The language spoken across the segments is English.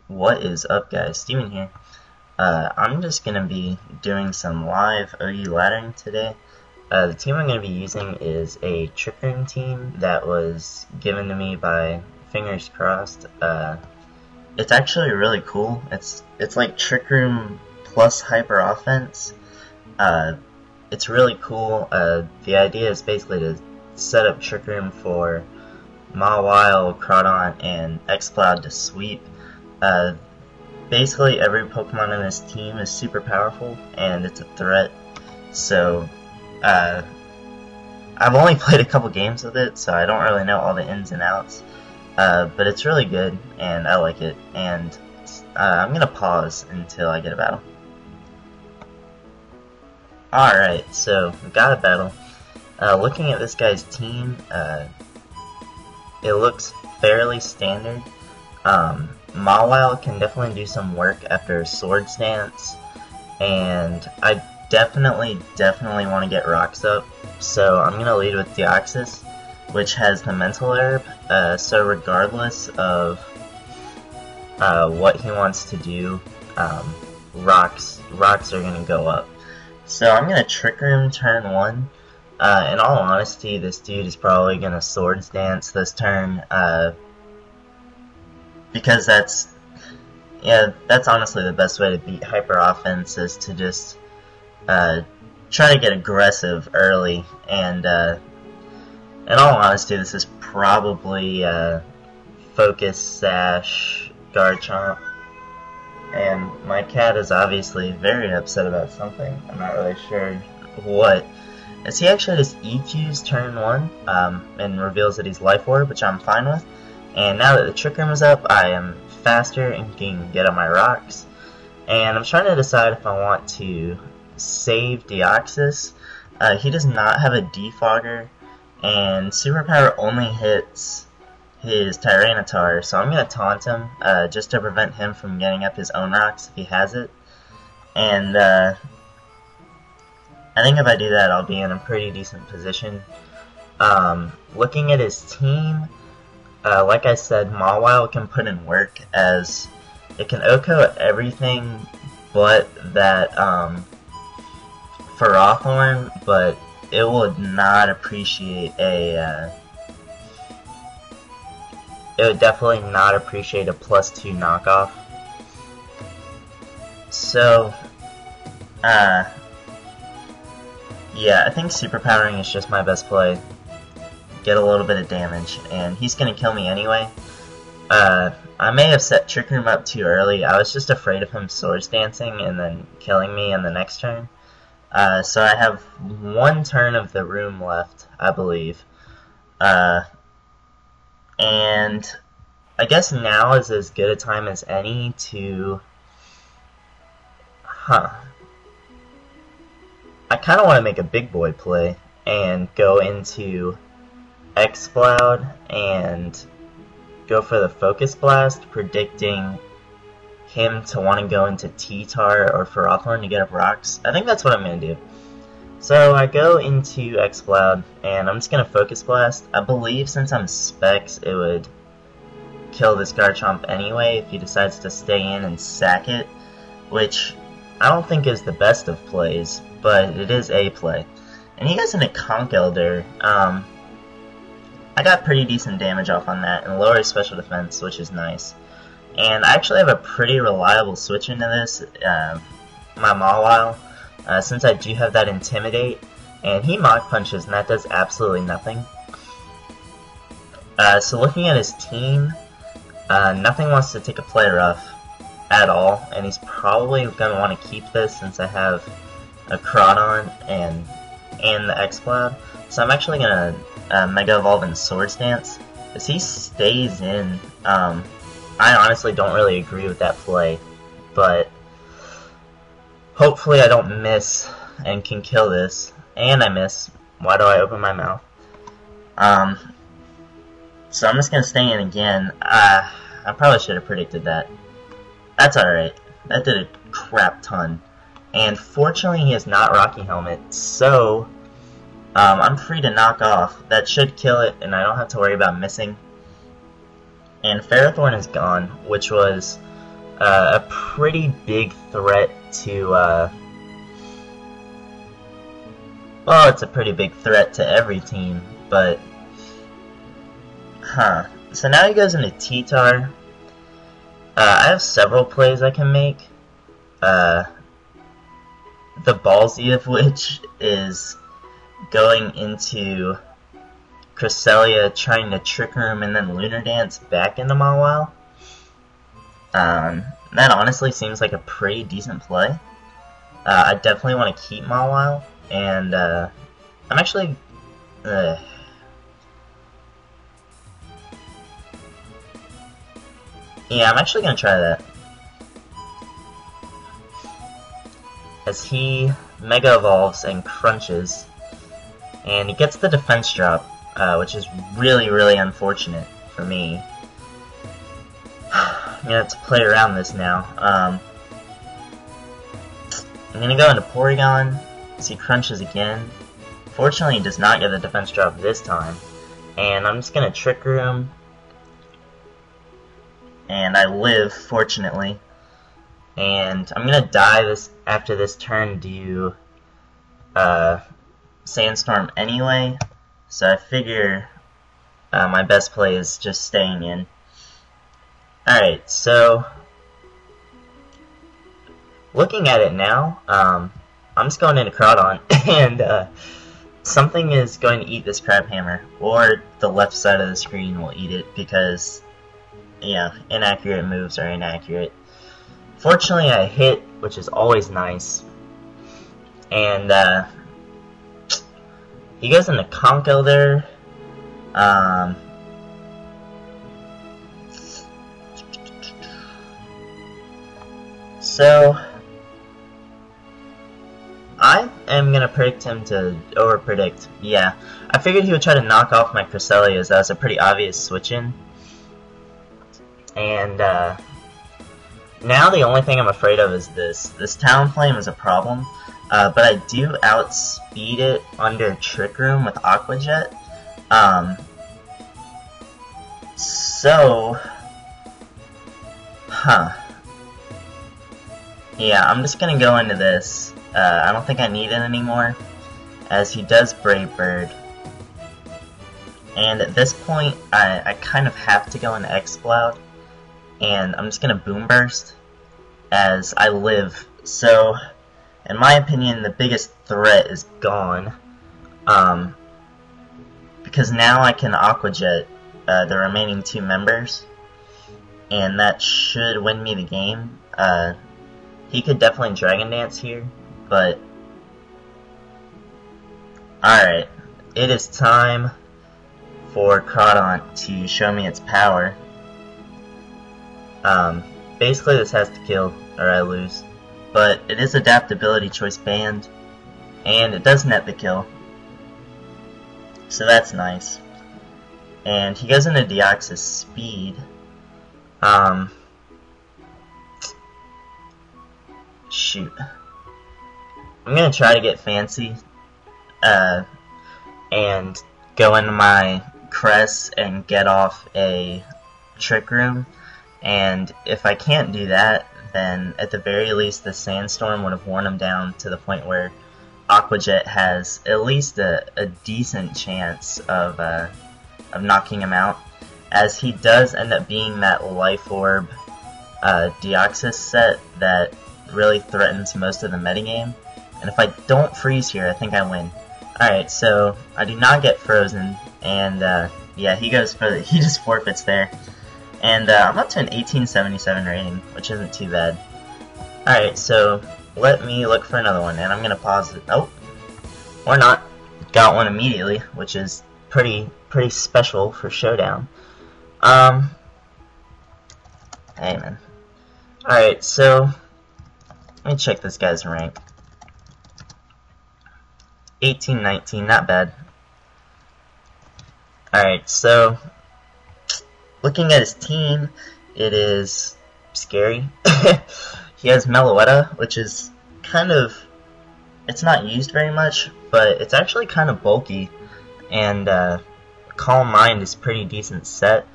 What is up, guys? Steven here. I'm just going to be doing some live OU laddering today. The team I'm going to be using is a Trick Room team that was given to me by Fingers Crossed. It's actually really cool. It's like Trick Room plus Hyper Offense. It's really cool. The idea is basically to set up Trick Room for Mawile, Crawdon, and Exploud to sweep. Basically every Pokemon in this team is super powerful and it's a threat, so I've only played a couple games with it, so I don't really know all the ins and outs, but it's really good and I like it, and I'm gonna pause until I get a battle. Alright, so we got a battle. Looking at this guy's team, it looks fairly standard. Mawile can definitely do some work after Swords Dance, and I definitely want to get rocks up, so I'm going to lead with Deoxys, which has the Mental Herb, so regardless of what he wants to do, rocks are going to go up. So I'm going to Trick Room turn 1. In all honesty, this dude is probably going to Swords Dance this turn, because that's honestly the best way to beat Hyper Offense, is to just try to get aggressive early, and in all honesty, this is probably Focus Sash Garchomp, and my cat is obviously very upset about something. I'm not really sure what. As he actually just EQs turn 1 and reveals that he's Life Orb, which I'm fine with. And now that the Trick Room is up, I am faster and can get on my rocks. And I'm trying to decide if I want to save Deoxys. He does not have a Defogger, and Superpower only hits his Tyranitar, so I'm going to taunt him just to prevent him from getting up his own rocks if he has it. And I think if I do that, I'll be in a pretty decent position. Looking at his team, like I said, Mawile can put in work, as it can OHKO everything but that Ferrothorn, but it would not appreciate a it would definitely not appreciate a +2 knockoff. So yeah, I think Superpowering is just my best play. Get a little bit of damage, and he's gonna kill me anyway. I may have set Trick Room up too early. I was just afraid of him Swords Dancing and then killing me in the next turn. So I have one turn of the room left, I believe. And I guess now is as good a time as any to... I kind of want to make a big boy play and go into Exploud and go for the Focus Blast, predicting him to want to go into T-Tar or Ferrothorn to get up rocks. I think that's what I'm going to do. So I go into Exploud, and I'm just going to Focus Blast. I believe since I'm Specs, it would kill this Garchomp anyway if he decides to stay in and sack it, which I don't think is the best of plays, but it is a play. And he goes into Conch Elder. I got pretty decent damage off on that, and lower special defense, which is nice. And I actually have a pretty reliable switch into this, my Mawile, since I do have that Intimidate, and he Mach Punches, and that does absolutely nothing. So looking at his team, nothing wants to take a play rough at all, and he's probably going to want to keep this since I have a Crawdon and the Exploud. So I'm actually going to Mega Evolve and Swords Dance. As he stays in, I honestly don't really agree with that play, but hopefully I don't miss and can kill this. And I miss. Why do I open my mouth? So I'm just going to stay in again. I probably should have predicted that. That's alright. That did a crap ton. And fortunately he has not Rocky Helmet, so I'm free to knock off. That should kill it, and I don't have to worry about missing. And Ferrothorn is gone, which was a pretty big threat to, well, it's a pretty big threat to every team, but, so now he goes into T-Tar. I have several plays I can make, the ballsy of which is going into Cresselia, trying to Trick Room and then Lunar Dance back into Mawile. That honestly seems like a pretty decent play. I definitely want to keep Mawile, and I'm actually yeah, I'm actually gonna try that. As he Mega Evolves and Crunches, and he gets the defense drop, which is really, really unfortunate for me. I'm gonna have to play around this now. I'm gonna go into Porygon, as he crunches again. Fortunately, he does not get the defense drop this time. And I'm just gonna Trick Room. And I live, fortunately. And I'm gonna die after this turn due Sandstorm anyway. So I figure my best play is just staying in. Alright, so looking at it now, I'm just going into Crawdon, and something is going to eat this Crab Hammer, or the left side of the screen will eat it, because, yeah, inaccurate moves are inaccurate. Fortunately, I hit, which is always nice, and he goes into Conko there. So, I am going to predict him to over-predict. Yeah, I figured he would try to knock off my Cresselia, as that was a pretty obvious switch-in. And, now the only thing I'm afraid of is this. This Talonflame is a problem, but I do outspeed it under Trick Room with Aqua Jet. Yeah, I'm just gonna go into this. I don't think I need it anymore, as he does Brave Bird. And at this point, I kind of have to go into Exploud, and I'm just gonna Boom Burst, as I live. So, in my opinion, the biggest threat is gone, because now I can Aqua Jet the remaining two members, and that should win me the game. He could definitely Dragon Dance here, but alright, it is time for Crawdon to show me its power. Basically this has to kill, or I lose, but it is Adaptability Choice banned, and it does net the kill, so that's nice. And he goes into Deoxys Speed. Shoot. I'm gonna try to get fancy, and go into my Cress and get off a Trick Room, and if I can't do that, then at the very least the Sandstorm would have worn him down to the point where Aqua Jet has at least a decent chance of knocking him out, as he does end up being that Life Orb Deoxys set that really threatens most of the metagame, and if I don't freeze here, I think I win. Alright, so I do not get frozen, and yeah, he just forfeits there. And I'm up to an 1877 rating, which isn't too bad. Alright, so let me look for another one, and I'm gonna pause it. Oh, or not. Got one immediately, which is pretty special for Showdown. Hey man. Alright, so let me check this guy's rank. 1819, not bad. Alright, so looking at his team, it is scary. He has Meloetta, which is kind of, it's not used very much, but it's actually kind of bulky, and Calm Mind is pretty decent set.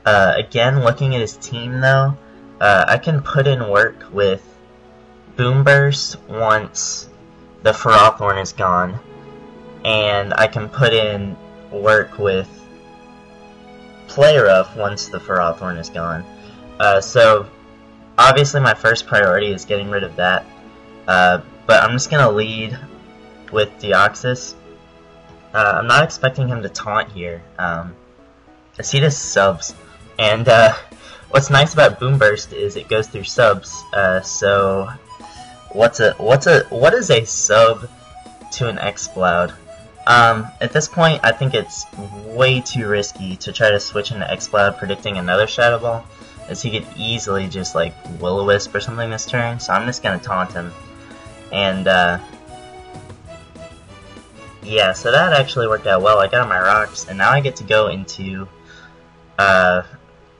Again, looking at his team though, I can put in work with Boom Burst once the Ferrothorn is gone, and I can put in work with Play Rough once the Ferrothorn is gone. So obviously my first priority is getting rid of that, but I'm just going to lead with Deoxys. I'm not expecting him to taunt here, as he just subs, and what's nice about Boom Burst is it goes through subs, so what is a sub to an Exploud? At this point, I think it's way too risky to try to switch into Exploud predicting another Shadow Ball, as he could easily just like Will-O-Wisp or something this turn, so I'm just gonna taunt him. And yeah, so that actually worked out well. I got my rocks, and now I get to go into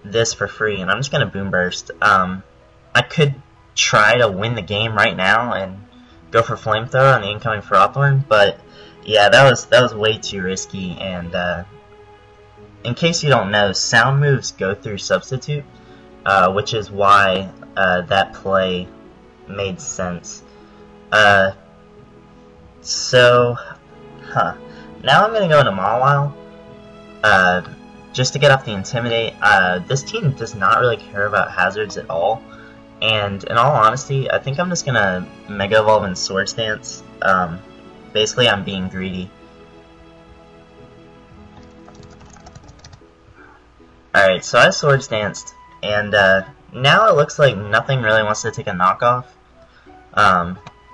this for free, and I'm just gonna Boom Burst. I could try to win the game right now and go for Flamethrower on the incoming Ferrothorn, but yeah, that was way too risky. And in case you don't know, sound moves go through Substitute, which is why that play made sense. Now I'm gonna go into Mawile, just to get off the Intimidate. This team does not really care about hazards at all, and in all honesty, I think I'm just gonna Mega Evolve in Swords Dance. Basically, I'm being greedy. Alright, so I Swords Danced, and now it looks like nothing really wants to take a knockoff.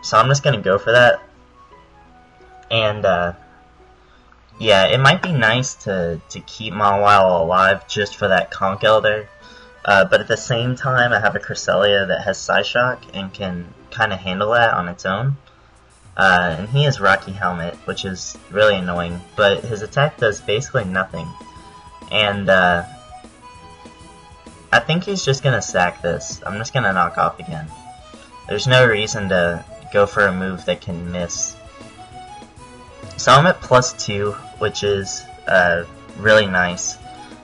So I'm just gonna go for that. And yeah, it might be nice to keep Mawile alive just for that Conch Elder. But at the same time, I have a Cresselia that has Psyshock and can kind of handle that on its own. And he has Rocky Helmet, which is really annoying, but his attack does basically nothing. And I think he's just gonna sack this. I'm just gonna knock off again. There's no reason to go for a move that can miss. So I'm at +2, which is really nice.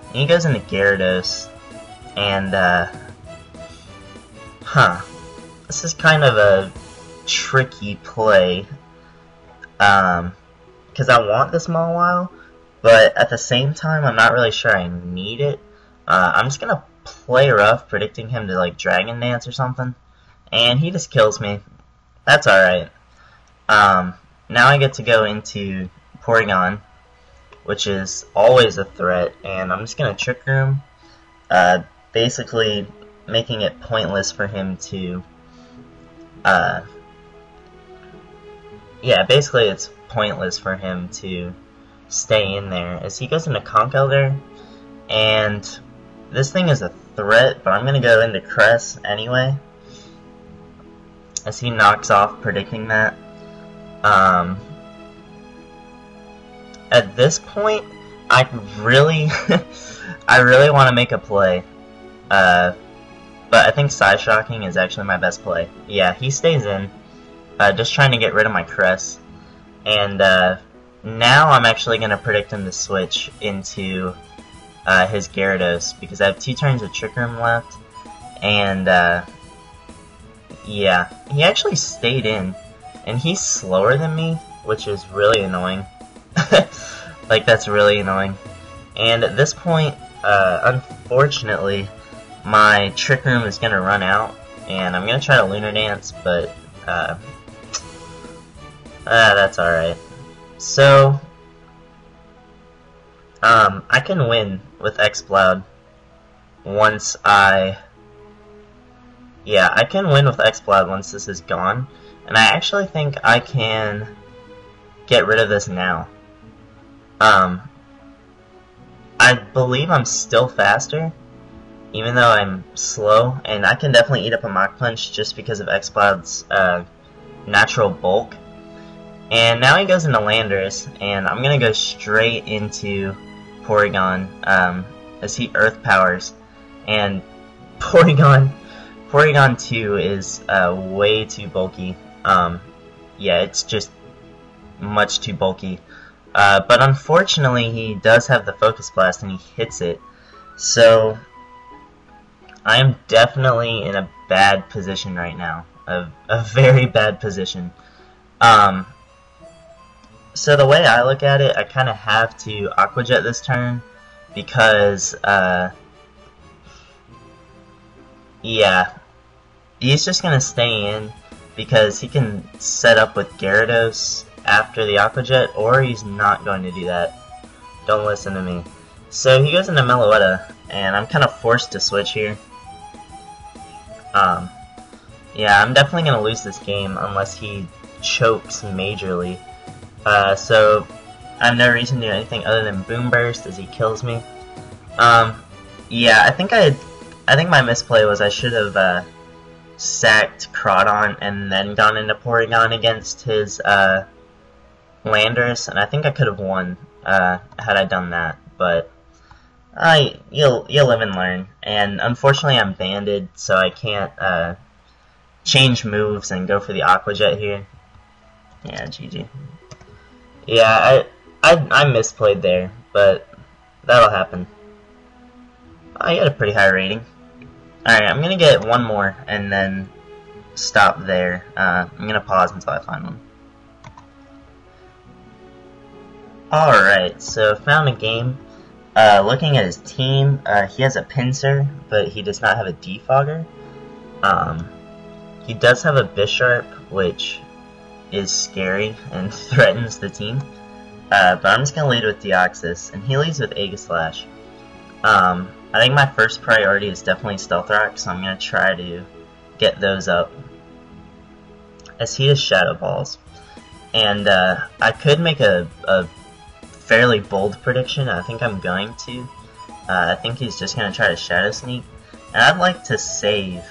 And he goes into Gyarados, and this is kind of a tricky play, because I want this Mawile, but at the same time I'm not really sure I need it. I'm just gonna play rough, predicting him to like Dragon Dance or something, and he just kills me. That's alright. Now I get to go into Porygon, which is always a threat, and I'm just gonna Trick Room, basically making it pointless for him to yeah, basically it's pointless for him to stay in there, as he goes into Conch Elder, and this thing is a threat, but I'm going to go into Cress anyway, as he knocks off, predicting that. At this point, I really want to make a play, but I think Psyshocking is actually my best play. Yeah, he stays in. Just trying to get rid of my Cress, and now I'm actually going to predict him to switch into his Gyarados, because I have 2 turns of Trick Room left, and yeah, he actually stayed in, and he's slower than me, which is really annoying. Like, that's really annoying. And at this point, unfortunately, my Trick Room is going to run out, and I'm going to try to Lunar Dance, but that's alright. So, I can win with Exploud once I can win with Exploud once this is gone, and I actually think I can get rid of this now. I believe I'm still faster, even though I'm slow, and I can definitely eat up a Mach Punch just because of Exploud's natural bulk. And now he goes into Landorus, and I'm gonna go straight into Porygon, as he Earth Powers, and Porygon 2 is way too bulky. Yeah, it's just much too bulky. But unfortunately, he does have the Focus Blast, and he hits it. So I am definitely in a bad position right now. A very bad position. So the way I look at it, I kind of have to Aqua Jet this turn because, yeah, he's just going to stay in because he can set up with Gyarados after the Aqua Jet, or he's not going to do that. Don't listen to me. So he goes into Meloetta, and I'm kind of forced to switch here. Yeah, I'm definitely going to lose this game unless he chokes majorly. So I have no reason to do anything other than Boom Burst as he kills me. Yeah, I think my misplay was I should have sacked Crawdon and then gone into Porygon against his Landorus, and I think I could have won had I done that. But you'll live and learn. And unfortunately, I'm banded, so I can't change moves and go for the Aqua Jet here. Yeah, GG. Yeah, I misplayed there, but that'll happen. I got a pretty high rating. Alright, I'm gonna get one more and then stop there. I'm gonna pause until I find one. Alright, so found a game. Looking at his team, he has a Pinsir, but he does not have a Defogger. He does have a Bisharp, which is scary and threatens the team. But I'm just going to lead with Deoxys, and he leads with Aegislash. I think my first priority is definitely Stealth Rock, so I'm going to try to get those up. As he has Shadow Balls. And I could make a fairly bold prediction. I think I'm going to. I think he's just going to try to Shadow Sneak. And I'd like to save...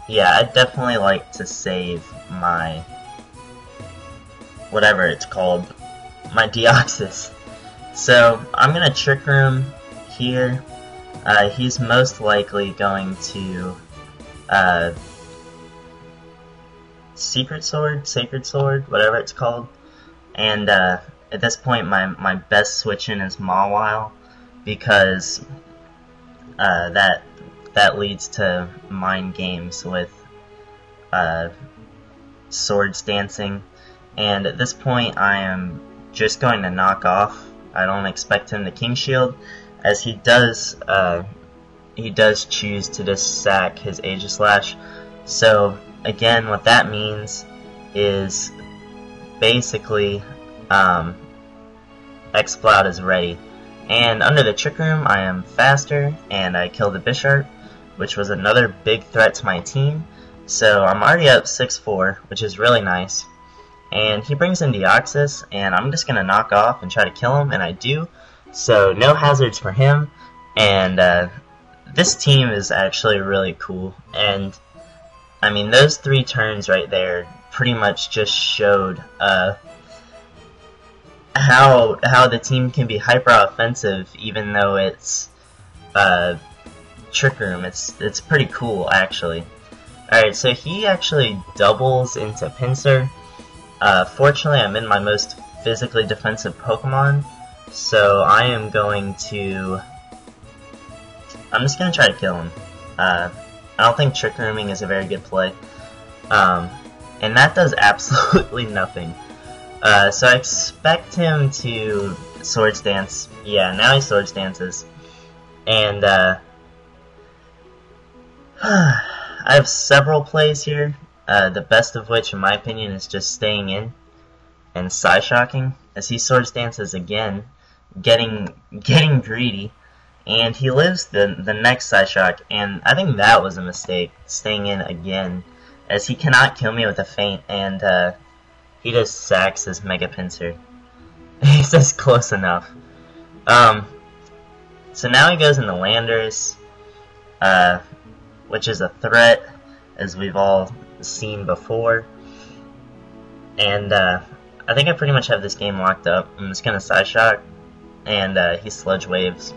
yeah, I'd definitely like to save my... whatever it's called. My Deoxys. So, I'm going to Trick Room here. He's most likely going to... Sacred Sword, whatever it's called. And at this point, my best switch-in is Mawile, because that leads to mind games with Swords Dancing. And at this point, I am just going to knock off. I don't expect him to King Shield, as he does choose to just sack his Aegislash. So again, what that means is basically Exploud is ready. And under the Trick Room, I am faster, and I kill the Bisharp, which was another big threat to my team. So I'm already up 6-4, which is really nice. And he brings in Deoxys, and I'm just going to knock off and try to kill him, and I do. So no hazards for him, and this team is actually really cool. And I mean, those 3 turns right there pretty much just showed how the team can be hyper offensive, even though it's Trick Room. It's pretty cool, actually. Alright, so he actually doubles into Pinsir. Fortunately, I'm in my most physically defensive Pokemon, so I am going to... I'm just going to try to kill him. I don't think Trick Rooming is a very good play. And that does absolutely nothing. So I expect him to Swords Dance. Yeah, now he Swords Dances. And I have several plays here. The best of which, in my opinion, is just staying in and Psyshocking, as he Swords Dances again, getting greedy, and he lives the next Psyshock, and I think that was a mistake, staying in again, as he cannot kill me with a feint, and he just sacks his Mega Pinsir. He's just close enough. So now he goes into Landorus, which is a threat, as we've all seen before. And I think I pretty much have this game locked up. I'm just gonna Psyshock, and he Sludge Waves.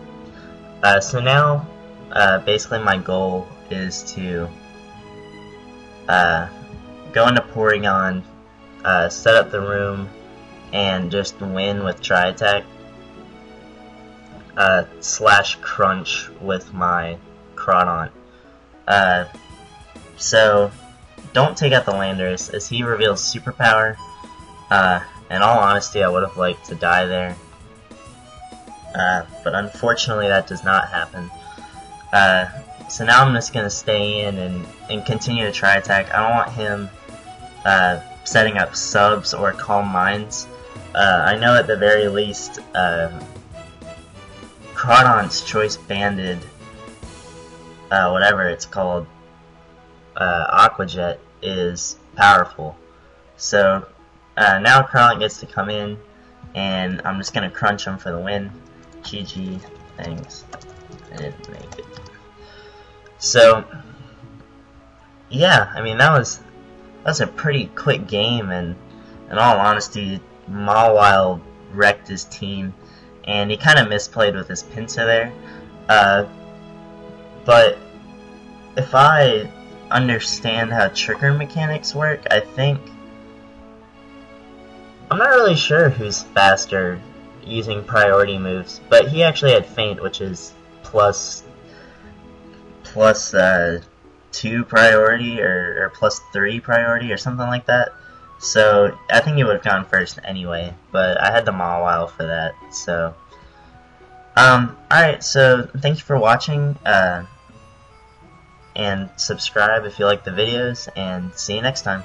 So now, basically my goal is to go into Porygon, set up the room, and just win with Tri-Attack. slash crunch with my Crawdaunt. So don't take out the Landorus, as he reveals superpower. In all honesty, I would have liked to die there. But unfortunately that does not happen. So now I'm just going to stay in and continue to try attack. I don't want him setting up subs or calm minds. I know at the very least Crawdaunt's Choice Banded, whatever it's called, Aqua Jet is powerful. So now Crawdaunt gets to come in, and I'm just going to crunch him for the win. GG, thanks. I didn't make it. So, yeah, I mean, that was a pretty quick game, and in all honesty, Mawile wrecked his team, and he kind of misplayed with his Pincer there. But if I understand how trigger mechanics work, I think I'm not really sure who's faster using priority moves, but he actually had Feint, which is plus 2 priority or plus 3 priority or something like that. So I think he would have gone first anyway, but I had the Mawile for that. So alright, so thank you for watching, and subscribe if you like the videos, and see you next time.